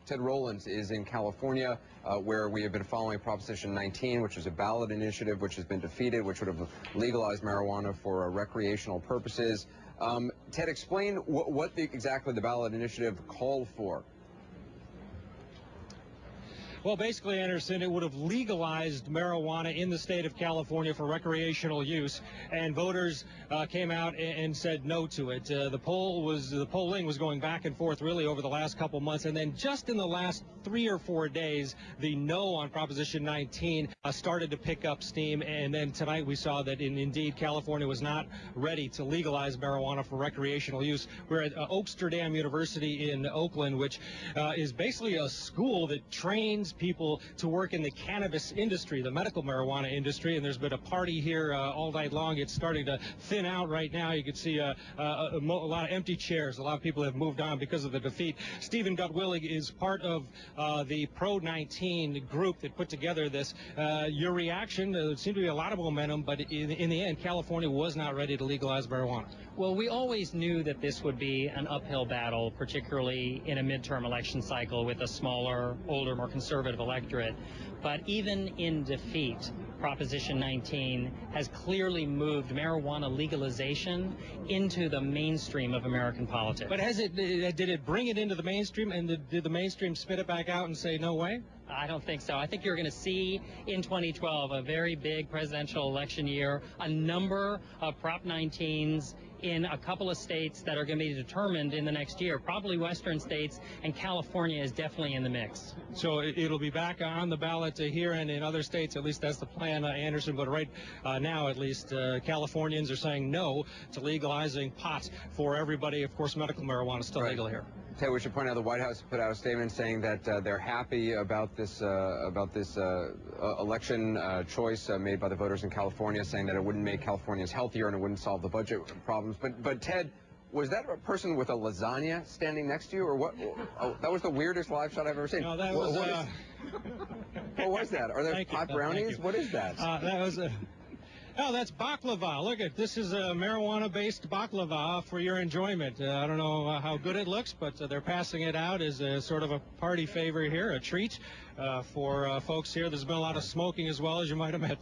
Ted Rowlands is in California, where we have been following Proposition 19, which is a ballot initiative which has been defeated, which would have legalized marijuana for recreational purposes. Ted, explain what exactly the ballot initiative called for. Well, basically, Anderson, it would have legalized marijuana in the state of California for recreational use, and voters came out and said no to it. The polling was going back and forth really over the last couple months, and then just in the last 3 or 4 days, the no on Proposition 19 started to pick up steam, and then tonight we saw that indeed California was not ready to legalize marijuana for recreational use. We're at Oaksterdam University in Oakland, which is basically a school that trains people to work in the cannabis industry, the medical marijuana industry, and there's been a party here all night long. It's starting to thin out right now. You can see a lot of empty chairs. A lot of people have moved on because of the defeat. Stephen Gutwillig is part of the Pro-19 group that put together this. Your reaction? There seemed to be a lot of momentum, but in the end, California was not ready to legalize marijuana. Well, we always knew that this would be an uphill battle, particularly in a midterm election cycle with a smaller, older, more conservative electorate. But even in defeat, Proposition 19 has clearly moved marijuana legalization into the mainstream of American politics. But did it bring it into the mainstream, and did the mainstream spit it back out and say no way? I don't think so. I think you're going to see in 2012, a very big presidential election year, a number of Prop 19s in a couple of states that are going to be determined in the next year, probably western states, and California is definitely in the mix. So it'll be back on the ballot here and in other states, at least that's the plan, Anderson, but right now at least Californians are saying no to legalizing pot for everybody. Of course, medical marijuana is still legal here. Ted, we should point out the White House put out a statement saying that they're happy about this election choice made by the voters in California, saying that it wouldn't make Californians healthier and it wouldn't solve the budget problems. But Ted, was that a person with a lasagna standing next to you, or what? Oh, that was the weirdest live shot I've ever seen. No, that was. What was that? Are there pot brownies? What is that? That was. Oh, that's baklava. Look at this is a marijuana-based baklava for your enjoyment. I don't know how good it looks, but they're passing it out as a sort of a party favor here, a treat for folks here. There's been a lot of smoking as well, as you might have met.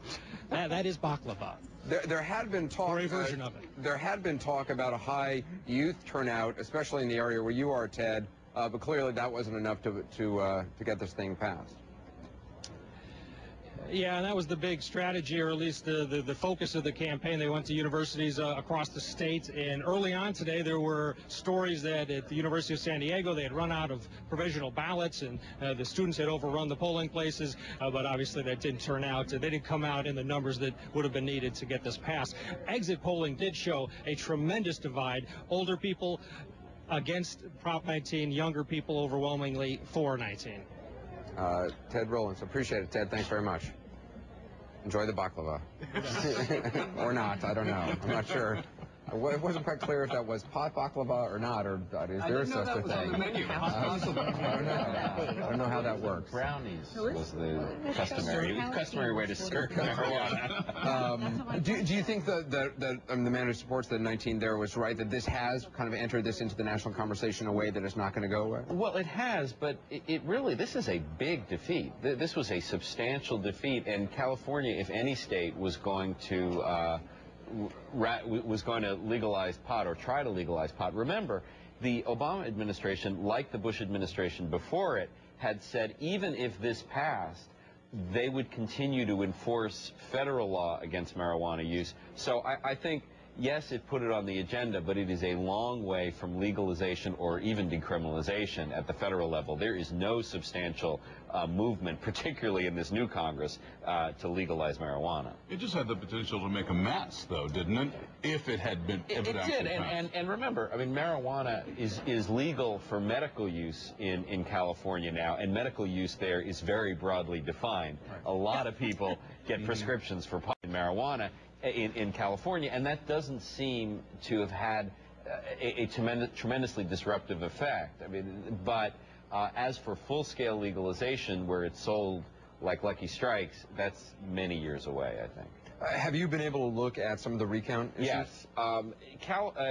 That is baklava. There had been talk. Or a version of it. There had been talk about a high youth turnout, especially in the area where you are, Ted. But clearly that wasn't enough to get this thing passed. Yeah, and that was the big strategy, or at least the focus of the campaign. They went to universities across the state, and early on today there were stories that at the University of San Diego they had run out of provisional ballots, and the students had overrun the polling places, but obviously that didn't turn out. They didn't come out in the numbers that would have been needed to get this passed. Exit polling did show a tremendous divide. Older people against Prop 19, younger people overwhelmingly for 19. Ted Rowlands, appreciate it, Ted. Thanks very much. Enjoy the baklava. Or not, I don't know. I'm not sure. It wasn't quite clear if that was pot baklava or not, or is there such a thing? On the menu. I don't know how that works. Brownies was the customary way to skirt marijuana. Do you think that the man who supports the 19 there was right, that this has kind of entered this into the national conversation in a way that it's not going to go away? Well, it has, but this is a big defeat. This was a substantial defeat, and California, if any state, was going to legalize pot or try to legalize pot. Remember, the Obama administration, like the Bush administration before it, had said even if this passed, they would continue to enforce federal law against marijuana use. So I think, yes, it put it on the agenda, but it is a long way from legalization or even decriminalization at the federal level. There is no substantial movement, particularly in this new Congress, to legalize marijuana. It just had the potential to make a mess, though, didn't it? If it had been, it did, and remember, I mean, marijuana is legal for medical use in California now, and medical use there is very broadly defined. Right. A lot of people get prescriptions for pot and marijuana in California, and that doesn't seem to have had a tremendously disruptive effect. I mean, but as for full-scale legalization, where it's sold like Lucky Strikes, that's many years away, I think. Have you been able to look at some of the recount issues? Yes.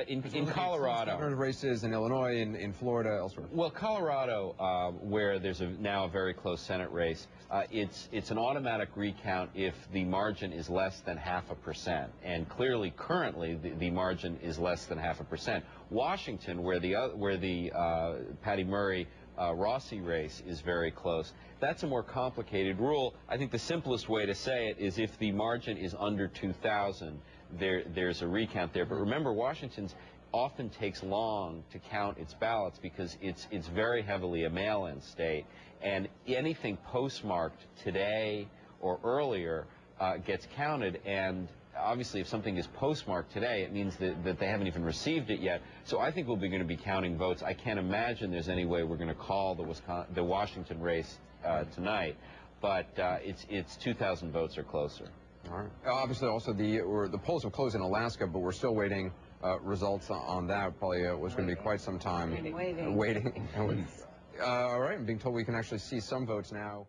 In Colorado. Races in Illinois, in Florida, elsewhere. Well, Colorado, where there's now a very close Senate race, it's an automatic recount if the margin is less than 0.5%, and clearly, currently, the margin is less than 0.5%. Washington, where the Patty Murray Rossi race is very close, that's a more complicated rule. I think the simplest way to say it is if the margin is under 2,000, there's a recount there. But remember, Washington's often takes long to count its ballots because it's very heavily a mail-in state, and anything postmarked today or earlier gets counted. And obviously, if something is postmarked today, it means that they haven't even received it yet. So I think we're going to be counting votes. I can't imagine there's any way we're going to call the Washington race tonight, but it's 2,000 votes or closer. All right. Obviously, also the polls have closed in Alaska, but we're still waiting results on that. Probably was going to be quite some time waiting. All right. I'm being told we can actually see some votes now.